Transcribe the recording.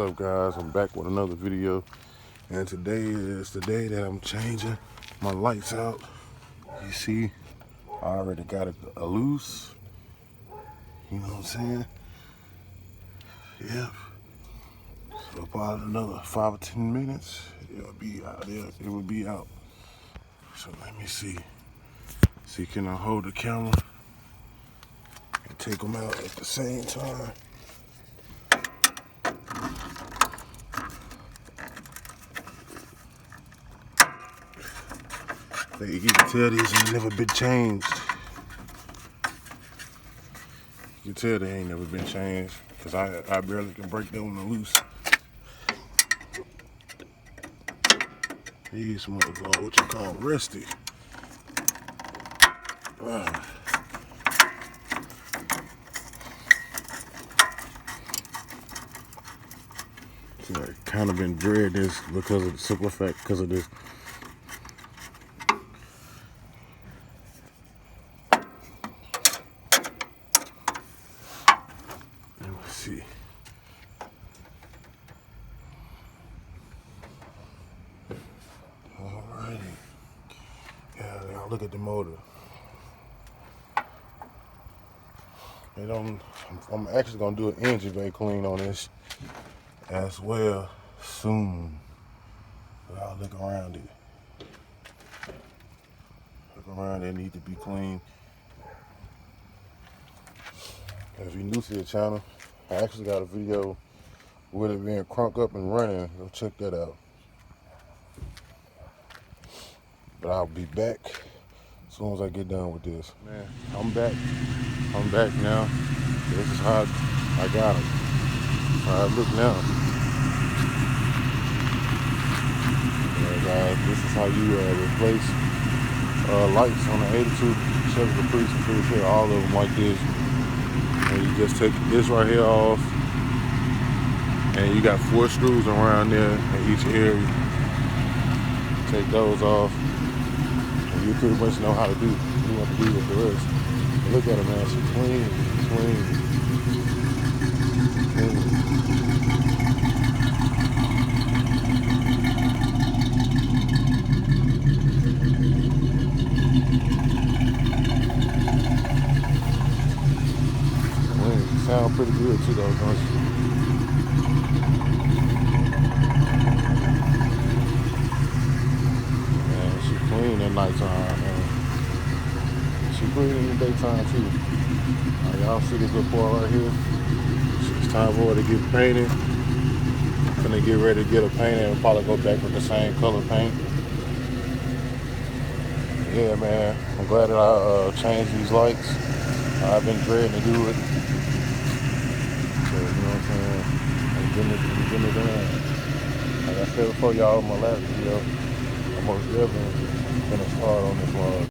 up, guys? I'm back with another video, and today is the day that I'm changing my lights out. You see, I already got it loose. You know what I'm saying? Yep. So about another 5 or 10 minutes, it'll be out there. It will be out. So let me see. See, can I hold the camera and take them out at the same time? You can tell these ain't never been changed. You can tell they ain't never been changed because I barely can break them loose. These motherfuckers, what you call rusty. So I kind of been dreading this because of the simple fact, because of this. Let's see. Alrighty. Yeah, now look at the motor. And I'm actually gonna do an engine bay clean on this as well soon. But I'll look around it. Look around it, need to be clean. If you're new to the channel, I actually got a video with it being crunk up and running. Go check that out. But I'll be back as soon as I get done with this. Man, I'm back. I'm back now. This is how I got it. How I look now. Yeah, guys, this is how you replace lights on the 82 Chevy Caprice. I'm pretty sure all of them like this. And you just take this right here off, and you got 4 screws around there in each area. Take those off, and you pretty much know how to do what to do with the rest. But look at her, man. She's clean, clean. Sound pretty good too, though, don't you? Man, she clean at nighttime, man. She clean in the daytime too. Y'all see this little part right here? It's time for her to get painted. Gonna get ready to get her painted and probably go back with the same color paint. Yeah, man. I'm glad that I changed these lights. I've been dreading to do it. You know what I'm saying? I'm getting it done. Like I said before y'all in my last video, I'm most definitely gonna start on this vlog.